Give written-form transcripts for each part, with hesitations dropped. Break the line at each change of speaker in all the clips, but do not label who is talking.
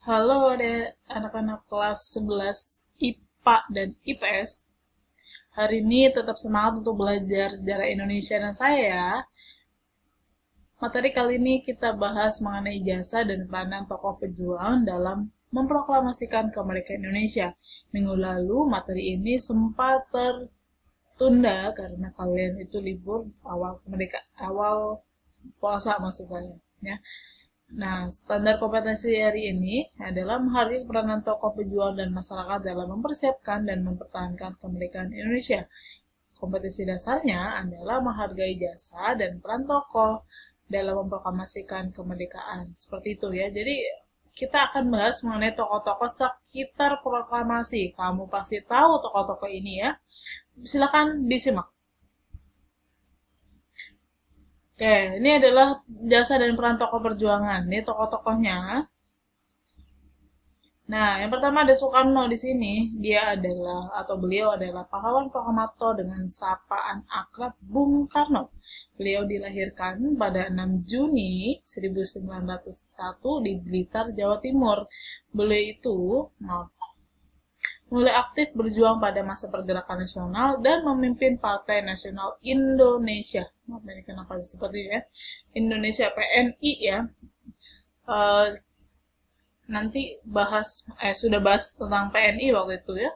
Halo adik anak-anak kelas 11 IPA dan IPS. Hari ini tetap semangat untuk belajar sejarah Indonesia dan saya ya. Materi kali ini kita bahas mengenai jasa dan peranan tokoh pejuang dalam memproklamasikan kemerdekaan Indonesia. Minggu lalu materi ini sempat tertunda karena kalian itu libur awal puasa maksud saya ya. Nah, standar kompetensi hari ini adalah menghargai peranan tokoh pejuang dan masyarakat dalam mempersiapkan dan mempertahankan kemerdekaan Indonesia. Kompetensi dasarnya adalah menghargai jasa dan peran tokoh dalam memproklamasikan kemerdekaan. Seperti itu ya. Jadi, kita akan bahas mengenai tokoh-tokoh sekitar proklamasi. Kamu pasti tahu tokoh-tokoh ini ya. Silakan disimak. Oke, ini adalah jasa dan peran tokoh perjuangan. Ini tokoh-tokohnya. Nah, yang pertama ada Soekarno di sini. Beliau adalah pahlawan proklamator dengan sapaan akrab Bung Karno. Beliau dilahirkan pada 6 Juni 1901 di Blitar, Jawa Timur. Beliau itu mulai aktif berjuang pada masa pergerakan nasional dan memimpin Partai Nasional Indonesia. Ini kenapa seperti ini ya? Indonesia PNI ya. Uh, nanti sudah bahas tentang PNI waktu itu ya.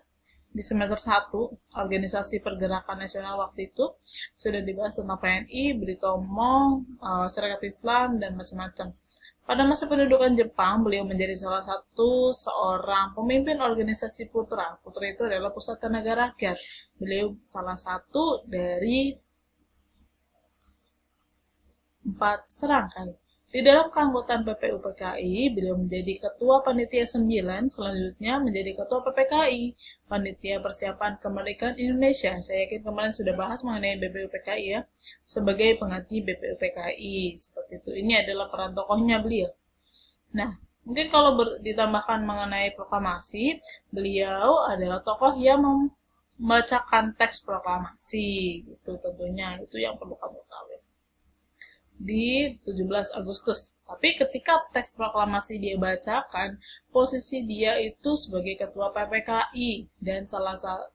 Di semester 1, organisasi pergerakan nasional waktu itu sudah dibahas tentang PNI, Britomo, Serikat Islam dan macam-macam. Pada masa pendudukan Jepang, beliau menjadi salah satu seorang pemimpin organisasi Putra. Putra itu adalah Pusat Tenaga Rakyat. Beliau salah satu dari 4 serangkai. Di dalam keanggotaan PPUPKI, beliau menjadi Ketua Panitia 9, selanjutnya menjadi Ketua PPKI, Panitia Persiapan Kemerdekaan Indonesia. Saya yakin kemarin sudah bahas mengenai BPUPKI ya, sebagai pengganti BPUPKI. Seperti itu. Ini adalah peran tokohnya beliau. Nah, mungkin kalau ditambahkan mengenai proklamasi, beliau adalah tokoh yang membacakan teks proklamasi. Itu tentunya, itu yang perlu kamu tahu ya. Di 17 Agustus. Tapi ketika teks proklamasi dia bacakan, posisi dia itu sebagai ketua PPKI dan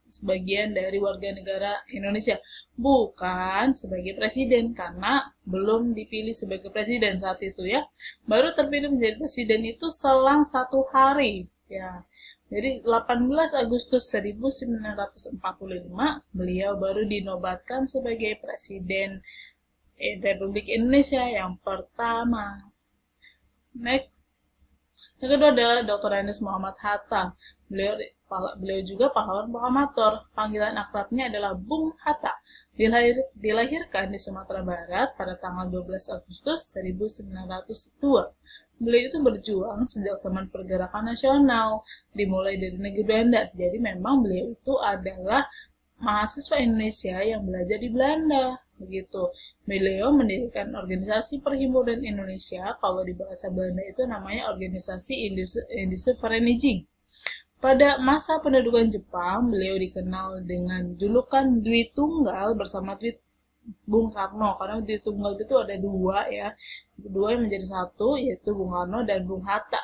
sebagian dari warga negara Indonesia. Bukan sebagai presiden, karena belum dipilih sebagai presiden saat itu ya. Baru terpilih menjadi presiden itu selang 1 hari. Ya. Jadi 18 Agustus 1945, beliau baru dinobatkan sebagai presiden Republik Indonesia yang pertama. Next. Yang kedua adalah Dr. Andes Muhammad Hatta. Beliau juga pahlawan proklamator. Panggilan akrabnya adalah Bung Hatta. Dilahirkan di Sumatera Barat pada tanggal 12 Agustus 1902. Beliau itu berjuang sejak zaman pergerakan nasional, dimulai dari negeri Belanda. Jadi memang beliau itu adalah mahasiswa Indonesia yang belajar di Belanda. Begitu. Beliau mendirikan organisasi Perhimpunan Indonesia, kalau di bahasa Belanda itu namanya organisasi Indische Vereniging. Pada masa pendudukan Jepang, beliau dikenal dengan julukan Dwi Tunggal bersama Bung Karno, karena Dwi Tunggal itu ada dua ya, dua yang menjadi satu, yaitu Bung Karno dan Bung Hatta.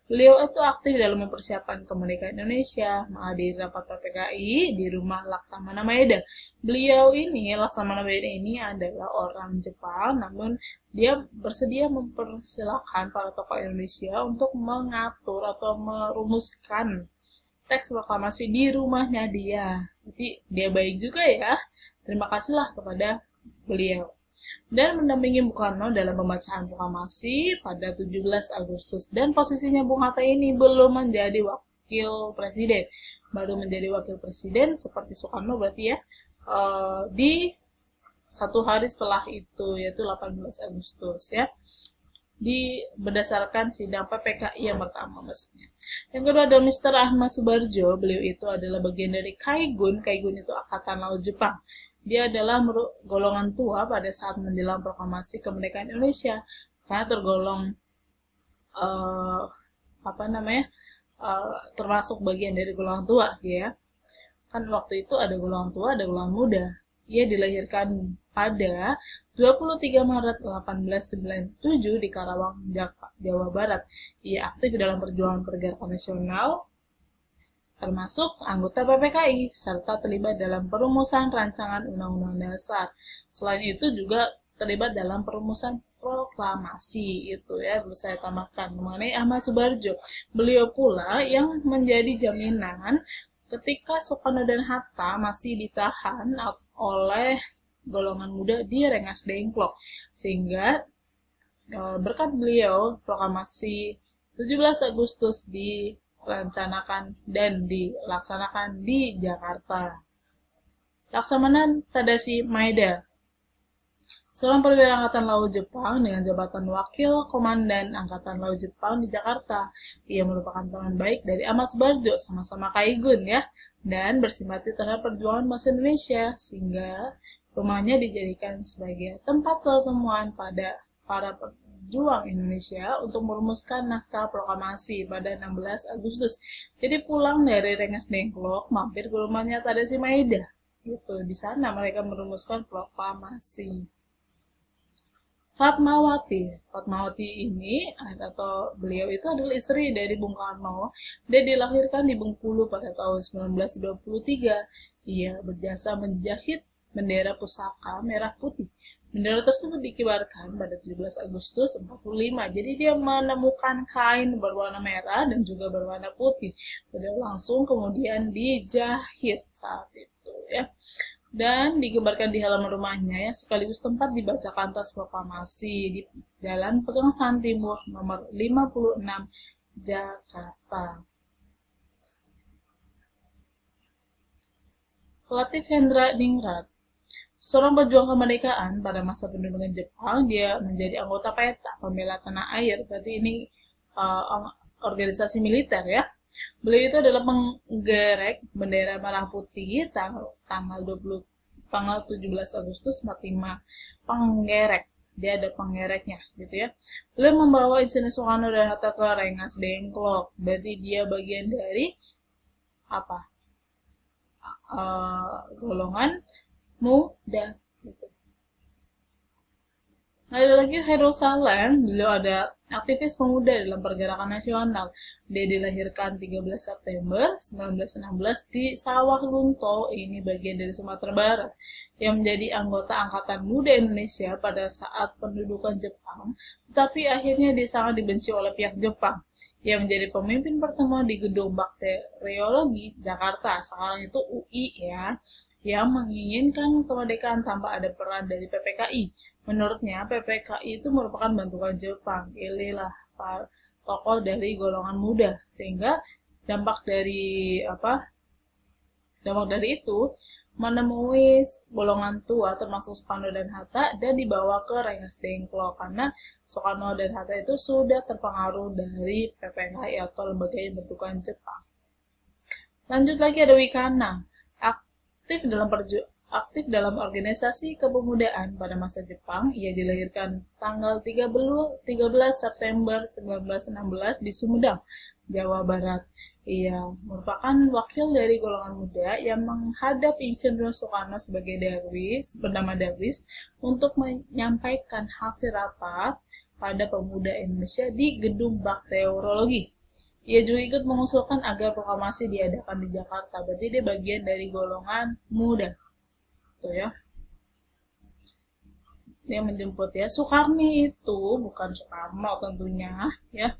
Beliau itu aktif dalam mempersiapkan kemerdekaan Indonesia, menghadiri rapat PPKI di rumah Laksamana Maeda. Laksamana Maeda ini adalah orang Jepang, namun dia bersedia mempersilahkan para tokoh Indonesia untuk mengatur atau merumuskan teks proklamasi di rumahnya dia. Jadi dia baik juga ya. Terima kasihlah kepada beliau. Dan mendampingi Bung Karno dalam pembacaan proklamasi pada 17 Agustus. Dan posisinya Bung Hatta ini belum menjadi wakil presiden. Baru menjadi wakil presiden seperti Soekarno berarti ya, di 1 hari setelah itu, yaitu 18 Agustus ya. Berdasarkan sidang PPKI yang pertama maksudnya. Yang kedua ada Mr. Ahmad Subarjo. Beliau itu adalah bagian dari Kaigun. Kaigun itu Angkatan Laut Jepang. Dia adalah golongan tua pada saat menjelang proklamasi kemerdekaan Indonesia, karena tergolong termasuk bagian dari golongan tua dia. Kan waktu itu ada golongan tua, ada golongan muda. Ia dilahirkan pada 23 Maret 1897 di Karawang, Jawa Barat. Ia aktif dalam perjuangan pergerakan nasional, termasuk anggota PPKI, serta terlibat dalam perumusan rancangan Undang-Undang Dasar. Selain itu juga terlibat dalam perumusan proklamasi, itu ya, perlu saya tambahkan mengenai Ahmad Subarjo. Beliau pula yang menjadi jaminan ketika Soekarno dan Hatta masih ditahan oleh golongan muda di Rengas Dengklok, sehingga berkat beliau proklamasi 17 Agustus direncanakan dan dilaksanakan di Jakarta. Laksamana Tadashi Maeda, seorang perwira Angkatan Laut Jepang dengan jabatan Wakil Komandan Angkatan Laut Jepang di Jakarta. Ia merupakan teman baik dari Ahmad Subarjo, sama-sama Kaigun ya, dan bersimpati terhadap perjuangan bangsa Indonesia, sehingga rumahnya dijadikan sebagai tempat pertemuan pada para pejuang Indonesia untuk merumuskan naskah proklamasi pada 16 Agustus. Jadi pulang dari Rengas Dengklok, mampir ke rumahnya Tadashi Maeda. Gitu, di sana mereka merumuskan proklamasi. Fatmawati ini atau beliau itu adalah istri dari Bung Karno. Dia dilahirkan di Bengkulu pada tahun 1923. Ia berjasa menjahit bendera pusaka merah putih. Bendera tersebut dikibarkan pada 17 Agustus 45. Jadi dia menemukan kain berwarna merah dan juga berwarna putih. Beliau langsung kemudian dijahit saat itu ya. Dan digambarkan di halaman rumahnya yang sekaligus tempat dibacakan tas proklamasi di Jalan Pegangsaan Timur nomor 56 Jakarta. Latif Hendra Ningrat, seorang pejuang kemerdekaan pada masa pendudukan Jepang. Dia menjadi anggota PETA, Pembela Tanah Air. Berarti ini organisasi militer ya. Beliau itu adalah penggerek bendera merah putih tanggal 17 Agustus 45. Penggerek, dia ada penggereknya gitu ya. Beliau membawa Insinyur Soekarno dan Hatta ke Rengas Dengklok. Berarti dia bagian dari apa? Golongan muda gitu. Ada lagi Hairul Saleh, beliau ada aktivis pemuda dalam pergerakan nasional. Dia dilahirkan 13 September 1916 di Sawah Lunto, ini bagian dari Sumatera Barat, yang menjadi anggota Angkatan Muda Indonesia pada saat pendudukan Jepang, tetapi akhirnya dia sangat dibenci oleh pihak Jepang. Ia menjadi pemimpin pertemuan di Gedung Bakteriologi Jakarta, sekarang itu UI ya, yang menginginkan kemerdekaan tanpa ada peran dari PPKI. Menurutnya, PPKI itu merupakan bantuan Jepang. Inilah tokoh dari golongan muda, sehingga dampak dari itu menemui golongan tua termasuk Soekarno dan Hatta dan dibawa ke Rengas Dengklok karena Soekarno dan Hatta itu sudah terpengaruh dari PPKI atau lembaga yang bentukan Jepang. Lanjut lagi ada Wikana, aktif dalam organisasi kepemudaan pada masa Jepang. Ia dilahirkan tanggal 13 September 1916 di Sumedang, Jawa Barat. Ia merupakan wakil dari golongan muda yang menghadap Insinyur Soekarno sebagai bernama Darwis untuk menyampaikan hasil rapat pada pemuda Indonesia di Gedung Bakteriologi. Ia juga ikut mengusulkan agar proklamasi diadakan di Jakarta. Berarti dia bagian dari golongan muda. Ya, dia menjemput ya. Soekarni itu bukan Soekarno tentunya ya.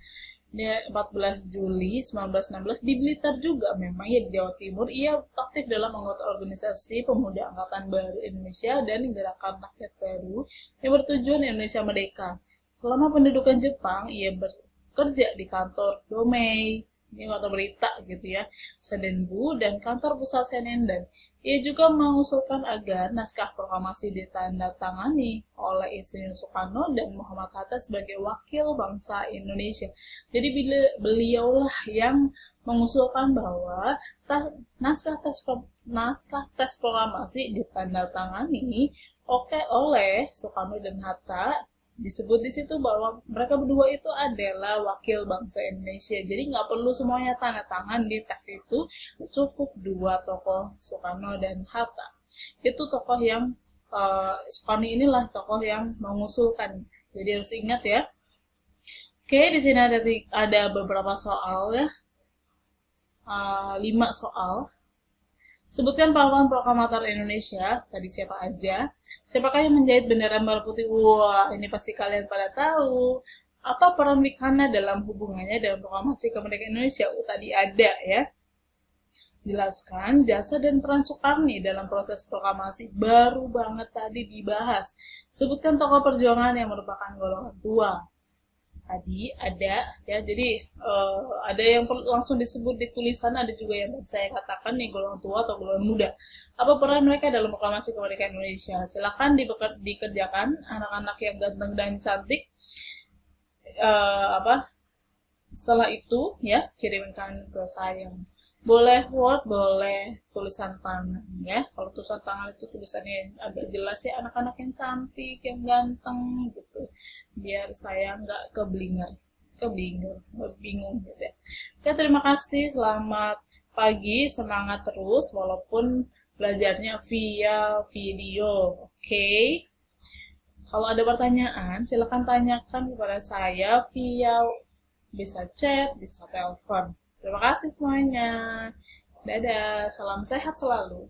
Dia 14 Juli 1916 di Blitar juga, memang ya di Jawa Timur. Ia aktif dalam anggota organisasi Pemuda Angkatan Baru Indonesia dan Gerakan Rakyat Baru yang bertujuan Indonesia Merdeka. Selama pendudukan Jepang, ia bekerja di kantor Domei, ini kantor berita gitu ya, Sedenbu, dan kantor pusat Senendan. Ia juga mengusulkan agar naskah proklamasi ditandatangani oleh Insinyur Soekarno dan Muhammad Hatta sebagai wakil bangsa Indonesia. Jadi beliaulah yang mengusulkan bahwa naskah teks proklamasi ditandatangani oleh Soekarno dan Hatta. Disebut di situ bahwa mereka berdua itu adalah wakil bangsa Indonesia. Jadi nggak perlu semuanya tanda tangan di teks itu, cukup dua tokoh Soekarno dan Hatta. itu tokoh yang Sukarni inilah tokoh yang mengusulkan. Jadi harus ingat ya. Oke, di sini ada beberapa soal ya. 5 soal. Sebutkan pahlawan proklamator Indonesia. Tadi siapa aja? Siapakah yang menjahit bendera merah putih? Wah, ini pasti kalian pada tahu. Apa peran Wikhana dalam hubungannya dalam proklamasi kemerdekaan Indonesia? Tadi ada ya. Jelaskan jasa dan peran Sukarni dalam proses proklamasi. Baru banget tadi dibahas. Sebutkan tokoh perjuangan yang merupakan golongan tua. Tadi ada ya, jadi ada yang langsung disebut di tulisan, ada juga yang saya katakan nih golongan tua atau golongan muda. Apa peran mereka dalam proklamasi kemerdekaan Indonesia? Silakan dikerjakan anak-anak yang ganteng dan cantik. Setelah itu ya kirimkan ke saya. Boleh Word, boleh tulisan tangan ya. Kalau tulisan tangan itu tulisannya agak jelas ya, anak-anak yang cantik, yang ganteng gitu. Biar saya nggak bingung gitu ya. Oke, terima kasih. Selamat pagi, semangat terus walaupun belajarnya via video. Oke. Kalau ada pertanyaan, silakan tanyakan kepada saya via bisa chat, bisa telepon. Terima kasih semuanya. Dadah, salam sehat selalu.